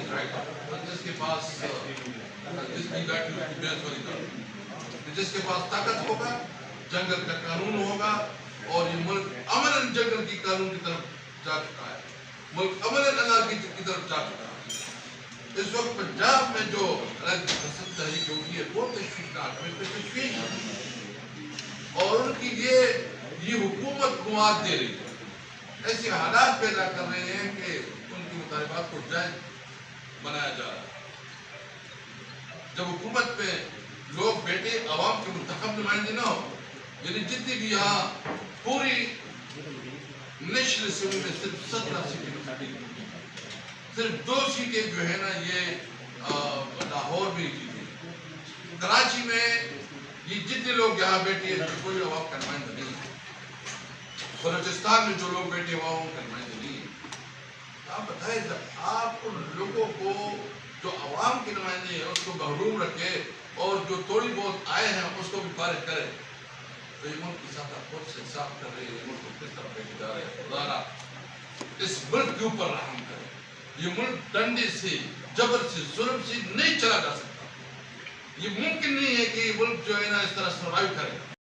جس کے پاس جس کی بیٹھ بحث والی بات، جس کے پاس طاقت ہوگا، جنگل کا قانون ہوگا، اور یہ ملک امن جنگل کی قانون کی طرف جا چکا ہے، ملک امن انارکی کی طرف جا چکا ہے۔ اس وقت پنجاب میں جو پسند تحریک ہوتی ہے وہ تشویشناک، ہمیں تشویش ہے، اور ان کی یہ حکومت مواد دے رہی ہے، ایسے حالات پیدا کر رہے ہیں کہ ان کی مطالبات کو جائز بنایا جا رہا ہے۔ جب حکومت میں لوگ بیٹھے عوام کے منتخب نمائندے نہ ہو، یعنی جتنی بھی یہاں پوری نیشنل اسمبلی میں صرف 17 سیٹیں ملتی ہیں، صرف 2 سیٹیں جو ہے نا یہ لاہور میں جیتی، کراچی میں یہ جتنے لوگ یہاں بیٹھے ہیں کوئی عوام کا نمائندہ نہیں ہے، بلوچستان میں جو لوگ بیٹھے ہیں وہ ان کا نمائندہ نہیں ہے۔ آپ بتائیں جب آپ ان لوگوں کو جو عوام کے نمائندے ہیں اس کو محروم رکھے اور جو تھوڑی بہت آئے ہیں اس کو بھی فارغ کرے، تو یہ ملک کی ساتھ آپ خود سے انصاف کر رہے ہیں، ملک کو کس طرح لے کے جا رہے ہیں۔ خدا اس ملک کے اوپر رحم کرے، یہ ملک ڈنڈے سے، جبر سے، ظلم سے نہیں چلا جا سکتا، یہ ممکن نہیں ہے کہ یہ ملک جو ہے نا اس طرح سروائیو کرے۔